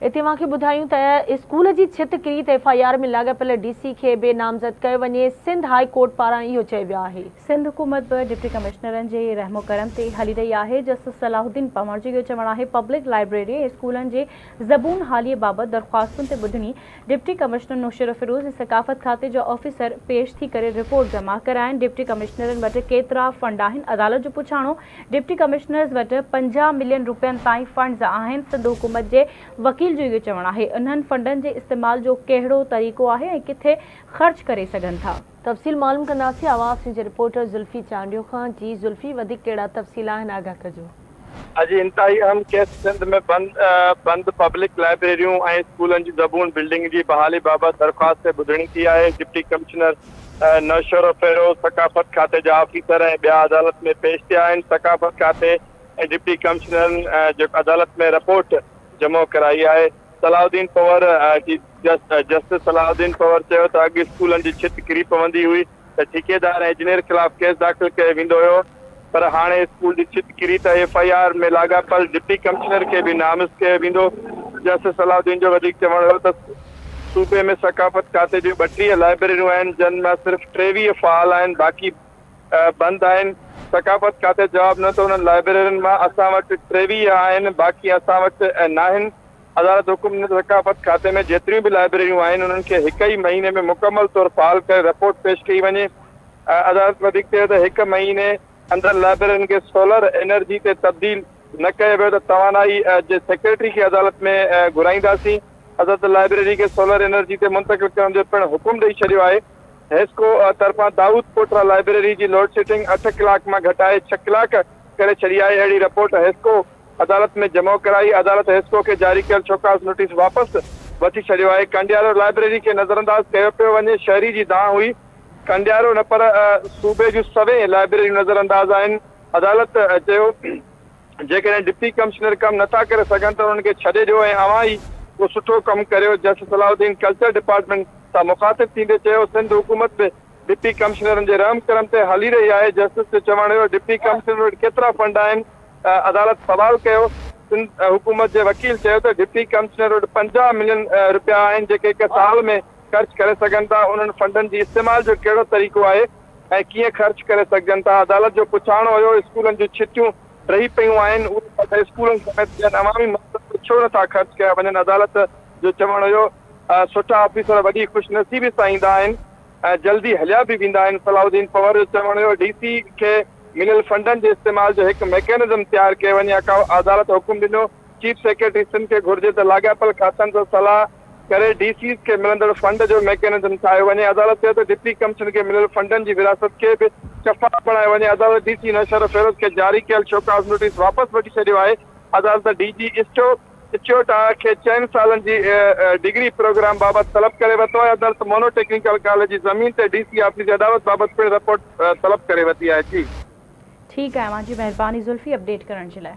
इतवां खे ॿुधायूं त स्कूल जी छित किरी त FIR में लाॻापियल DC खे बेनामज़द कयो वञे। सिंध हाई कोर्ट पारां इहो चयो वियो आहे। सिंध हुकूमत बि डिप्टी कमिश्नरनि जे रहमो करम ते हली रही आहे। जस्टिस सलाहुद्दीन पंवर जो इहो चवणु आहे पब्लिक लाइब्रेरी ऐं स्कूलनि जे ज़बून हालीअ बाबति दरख़्वास्तुनि ते ॿुधणी डिप्टी कमिश्नर नुशर फिरोज़ ऐं सकाफ़त खाते जो ऑफिसर पेश थी करे रिपोर्ट जमा कराइनि। डिप्टी कमिश्नरनि वटि केतिरा फंड आहिनि, अदालत जो पुछाणो। डिप्टी कमिश्नर्स वटि 50 मिलियन रुपयनि ताईं फंड्स आहिनि। सिंध हुकूमत जे वकील जो इहो चवणु आहे इन्हनि फंडनि जे इस्तेमाल जो कहिड़ो तरीक़ो आहे ऐं किथे ख़र्च करे सघनि था। तफ़सील मालूम कंदासीं आवाज़ जे रिपोर्टर ज़ुल्फी चांडियो खां। जी ज़ुल्फी, वधीक कहिड़ा तफ़सील आहिनि, आगाह कजो। अॼु इंतहाई अहम केस सिंध में बंद पब्लिक लाइब्रेरियूं ऐं स्कूलनि जी ज़बून बिल्डिंग जी बहाली बाबति दरख़्वास्त ते ॿुधणी थी आहे। डिप्टी कमिश्नर नौशर फिरोज़ सकाफ़त खाते जा ऑफिसर ऐं ॿिया अदालत में पेश थिया आहिनि। सकाफ़त खाते ऐं डिप्टी कमिश्नरनि जेको अदालत में रिपोर्ट जमा कराई आहे। सलाहुद्दीन पंवर जस्टिस सलाहुद्दीन पंवर चयो त अॻु स्कूलनि जी छित किरी पवंदी हुई त ठेकेदार ऐं इंजीनियर ख़िलाफ़ केस दाख़िल कयो वेंदो हुयो, पर हाणे स्कूल जी छित किरी त FIR में लाॻापियल डिप्टी कमिश्नर खे बि नामज़द कयो वेंदो। जस्टिस सलाहुद्दीन जो वधीक चवणु हो त सूबे में सकाफ़त खाते जूं 32 लाइब्रेरियूं आहिनि, जिन मां सिर्फ़ 23 फ़ाल आहिनि, बाक़ी बंदि आहिनि। सकाफ़त खाते जवाबु न त उन्हनि लाइब्रेरियुनि मां असां वटि 23 आहिनि, बाक़ी असां वटि न आहिनि। अदालत हुकुम ॾिनो सकाफ़त खाते में जेतिरियूं बि लाइब्रेरियूं आहिनि उन्हनि खे हिकु ई महीने में मुकमल तौरु फ़ाल करे रिपोर्ट पेश कई वञे। अदालत वधीक चयो त हिकु महीने अंदरि लाइब्रेरियुनि खे सोलर एनर्जी ते तब्दील न कयो वियो त तवानाई जे सेक्रेटरी खे अदालत में घुराईंदासीं। अदालत लाइब्रेरी खे सोलर एनर्जी ते मुंतक़िल करण जो पिणु हुकुम ॾेई छॾियो आहे। हेस्को तरफ़ां दाऊद कोटरा लाइब्रेरी जी लोड शेडिंग 8 कलाक मां घटाए 6 कलाक करे छॾी आहे। अहिड़ी रिपोर्ट हेस्को अदालत में जमा कराई। अदालत हेस्को खे जारी कयल शोकास नोटिस वापसि वठी छॾियो आहे। कंडियारो लाइब्रेरी खे नज़रअंदाज कयो पियो वञे। शहरी जी दांह हुई, कंडियारो न पर सूबे जूं सभई लाइब्रेरियूं नज़रअंदाज आहिनि। अदालत चयो जेकॾहिं डिप्टी कमिश्नर कमु नथा करे सघनि त उन्हनि खे छॾे ॾियो ऐं अवां ई को सुठो कमु करियो। जस्टिस सलाहुद्दीन कल्चर डिपार्टमेंट सां मुखातिब थींदे चयो सिंध हुकूमत बि डिप्टी कमिश्नरनि जे रहम करम ते हली रही आहे। जस्टिस जो चवणु हो डिप्टी कमिश्नर वटि केतिरा फंड आहिनि, अदालत सवाल कयो। सिंध हुकूमत जे वकील चयो त डिप्टी कमिश्नर वटि 50 मिलियन रुपया आहिनि जेके हिकु साल में ख़र्च करे सघनि था। उन्हनि फंडनि जी इस्तेमाल जो कहिड़ो तरीक़ो आहे ऐं कीअं ख़र्च करे सघजनि था। अदालत जो पुछाणो हुयो स्कूलनि जूं छितियूं रही पियूं आहिनि, उहे स्कूलनि समेत अवामी मक़सद छो नथा ख़र्च कया वञनि। अदालत जो चवणु हुयो सुठा ऑफिसर वॾी ख़ुशनसीबी सां ईंदा आहिनि ऐं जल्दी हलिया बि वेंदा आहिनि। सलाहुद्दीन पंवर जो चवणु हुयो DC खे मिलियल फंडनि जे इस्तेमाल जो हिकु मैकेनिज़म तयारु कयो वञे। अदालत हुकुम ॾिनो चीफ सेक्रेटरी सिंध खे घुर्जे त लाॻापियल खातनि सां सलाह करे DC खे मिलंदड़ फंड जो मैकेनिज़म ठाहियो वञे। अदालत चयो त डिप्टी कमिश्नर खे मिलियल फंडनि जी विरासत खे बि शफ़ाफ़ बणायो वञे। अदालत DC नौशर फिरोज़ खे जारी कयल शोकास नोटिस वापसि वठी छॾियो आहे। अदालत DG इस्चोटा खे 4 सालनि जी डिग्री प्रोग्राम बाबति तलब करे वरितो आहे। अदालत मोनो टेक्निकल कॉलेज जी ज़मीन ते DC ऑफिस जी अदालत बाबति पिणु रिपोर्ट तलब करे वरिती आहे। जी ठीकु आहे, मुंहिंजी महिरबानी ज़ुल्फी अपडेट करण जे लाइ।